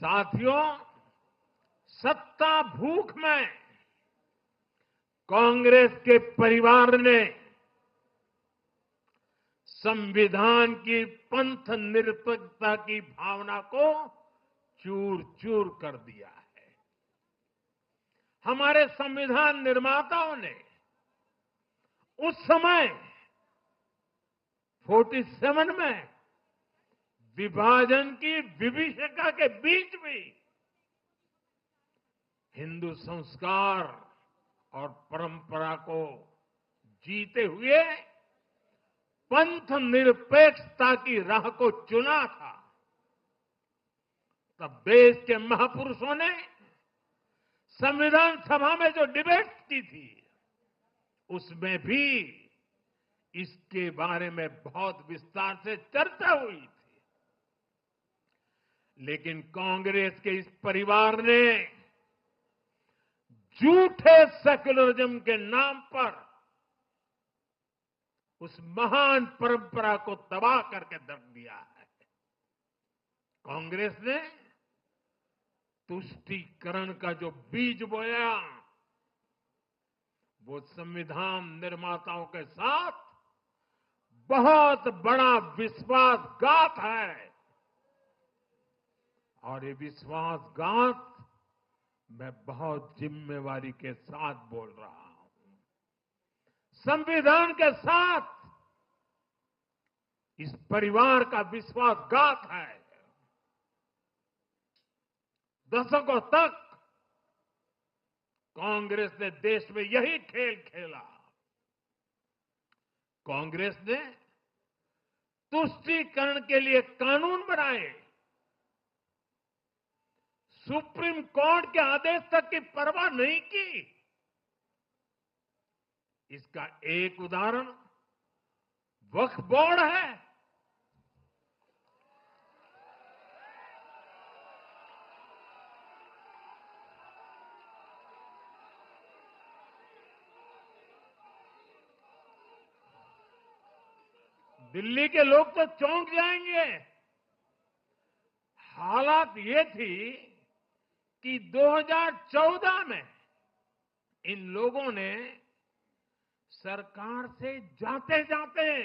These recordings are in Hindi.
साथियों, सत्ता भूख में कांग्रेस के परिवार ने संविधान की पंथ निरपेक्षता की भावना को चूर चूर कर दिया है। हमारे संविधान निर्माताओं ने उस समय 47 में विभाजन की विभीषिका के बीच भी हिंदू संस्कार और परंपरा को जीते हुए पंथ निरपेक्षता की राह को चुना था। तब देश के महापुरुषों ने संविधान सभा में जो डिबेट की थी, उसमें भी इसके बारे में बहुत विस्तार से चर्चा हुई थी। लेकिन कांग्रेस के इस परिवार ने झूठे सेक्युलरिज्म के नाम पर उस महान परंपरा को तबाह करके रख दिया है। कांग्रेस ने तुष्टीकरण का जो बीज बोया, वो संविधान निर्माताओं के साथ बहुत बड़ा विश्वासघात है। और ये विश्वासघात मैं बहुत जिम्मेवारी के साथ बोल रहा हूं। संविधान के साथ इस परिवार का विश्वासघात है। दशकों तक कांग्रेस ने देश में यही खेल खेला। कांग्रेस ने तुष्टीकरण के लिए कानून बनाए, सुप्रीम कोर्ट के आदेश तक की परवाह नहीं की। इसका एक उदाहरण वक्फ बोर्ड है। दिल्ली के लोग तो चौंक जाएंगे। हालात ये थी कि 2014 में इन लोगों ने सरकार से जाते जाते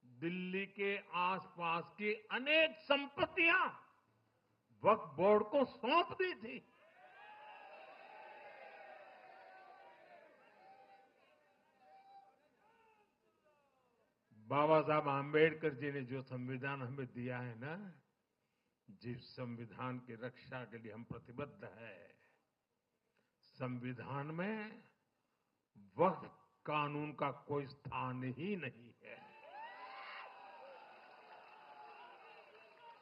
दिल्ली के आसपास की अनेक संपत्तियां वक्फ बोर्ड को सौंप दी थी। बाबा साहब आंबेडकर जी ने जो संविधान हमें दिया है ना, जिस संविधान की रक्षा के लिए हम प्रतिबद्ध है, संविधान में वक्फ कानून का कोई स्थान ही नहीं है।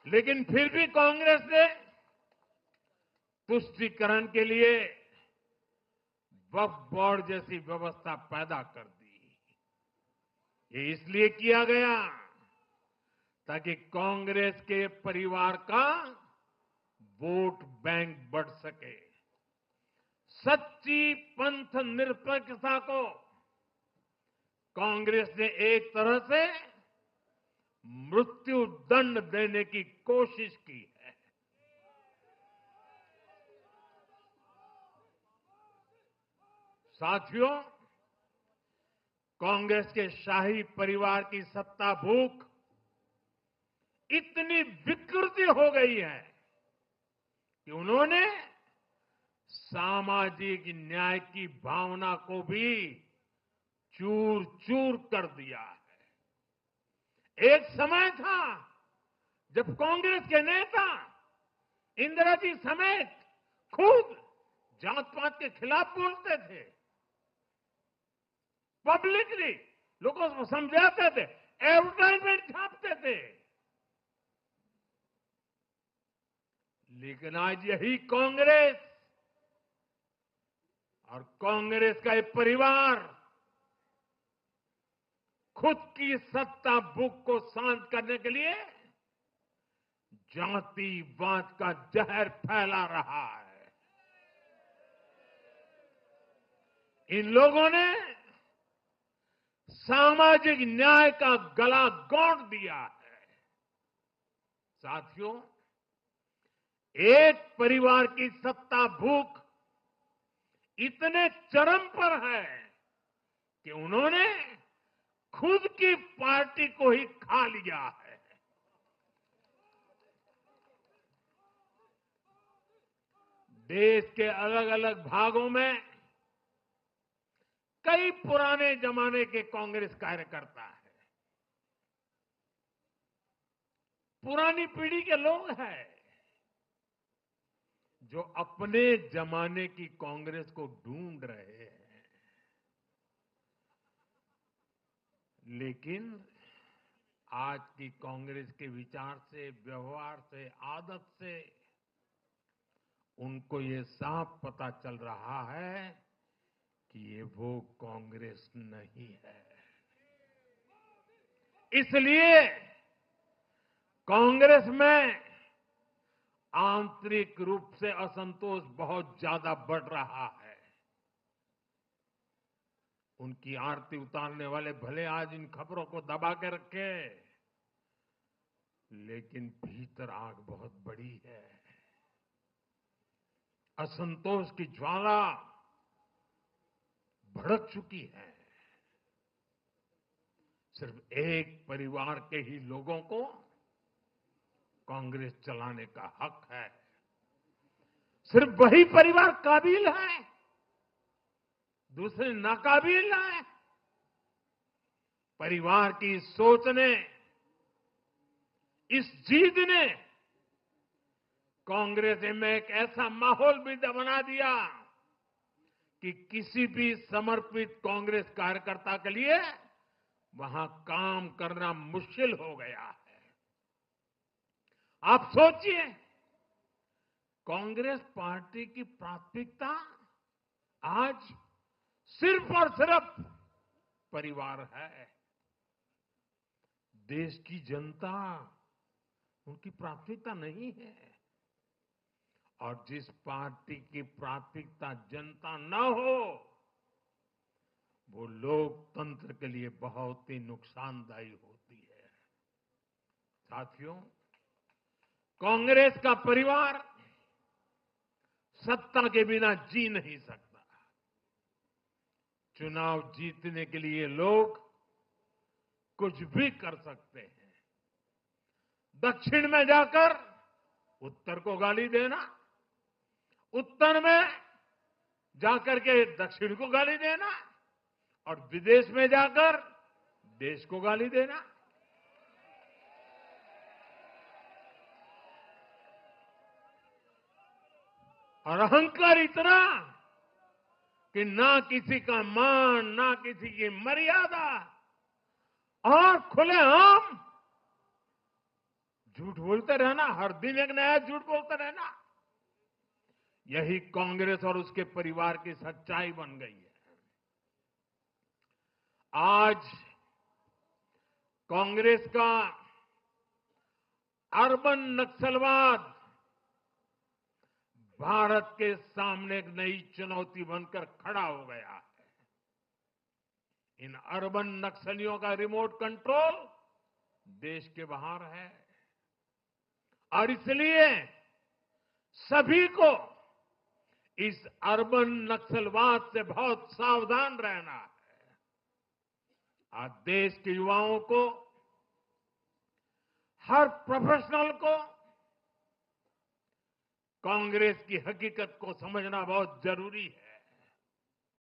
लेकिन फिर भी कांग्रेस ने तुष्टीकरण के लिए वक्फ बोर्ड जैसी व्यवस्था पैदा कर दी। ये इसलिए किया गया ताकि कांग्रेस के परिवार का वोट बैंक बढ़ सके। सच्ची पंथ निरपेक्षता को कांग्रेस ने एक तरह से मृत्यु दंड देने की कोशिश की है। साथियों, कांग्रेस के शाही परिवार की सत्ता भूख इतनी विकृति हो गई है कि उन्होंने सामाजिक न्याय की भावना को भी चूर चूर कर दिया है। एक समय था जब कांग्रेस के नेता इंदिरा जी समेत खुद जात पात के खिलाफ बोलते थे, पब्लिकली लोगों को समझाते थे, एडवर्टाइजमेंट छापते थे। लेकिन आज यही कांग्रेस और कांग्रेस का एक परिवार खुद की सत्ता भूख को शांत करने के लिए जातिवाद का जहर फैला रहा है। इन लोगों ने सामाजिक न्याय का गला घोंट दिया है। साथियों, एक परिवार की सत्ता भूख इतने चरम पर है कि उन्होंने खुद की पार्टी को ही खा लिया है। देश के अलग अलग भागों में कई पुराने जमाने के कांग्रेस कार्यकर्ता हैं, पुरानी पीढ़ी के लोग हैं जो अपने जमाने की कांग्रेस को ढूंढ रहे हैं। लेकिन आज की कांग्रेस के विचार से, व्यवहार से, आदत से उनको ये साफ पता चल रहा है कि ये वो कांग्रेस नहीं है। इसलिए कांग्रेस में आंतरिक रूप से असंतोष बहुत ज्यादा बढ़ रहा है। उनकी आरती उतारने वाले भले आज इन खबरों को दबा के रखे, लेकिन भीतर आग बहुत बड़ी है। असंतोष की ज्वाला भड़क चुकी है। सिर्फ एक परिवार के ही लोगों को कांग्रेस चलाने का हक है। सिर्फ वही परिवार काबिल है, दूसरे नाकाबिल हैं। परिवार की सोच ने, इस जीत ने कांग्रेस में एक ऐसा माहौल भी बना दिया कि किसी भी समर्पित कांग्रेस कार्यकर्ता के लिए वहां काम करना मुश्किल हो गया है। आप सोचिए, कांग्रेस पार्टी की प्राथमिकता आज सिर्फ और सिर्फ परिवार है। देश की जनता उनकी प्राथमिकता नहीं है। और जिस पार्टी की प्राथमिकता जनता न हो, वो लोकतंत्र के लिए बहुत ही नुकसानदायी होती है। साथियों, कांग्रेस का परिवार सत्ता के बिना जी नहीं सकता। चुनाव जीतने के लिए लोग कुछ भी कर सकते हैं। दक्षिण में जाकर उत्तर को गाली देना, उत्तर में जाकर के दक्षिण को गाली देना और विदेश में जाकर देश को गाली देना। और अहंकार इतना कि ना किसी का मान, ना किसी की मर्यादा, और खुलेआम झूठ बोलते रहना, हर दिन एक नया झूठ बोलते रहना। यही कांग्रेस और उसके परिवार की सच्चाई बन गई है। आज कांग्रेस का अर्बन नक्सलवाद भारत के सामने एक नई चुनौती बनकर खड़ा हो गया है। इन अर्बन नक्सलियों का रिमोट कंट्रोल देश के बाहर है और इसलिए सभी को इस अर्बन नक्सलवाद से बहुत सावधान रहना है। आज देश के युवाओं को, हर प्रोफेशनल को कांग्रेस की हकीकत को समझना बहुत जरूरी है।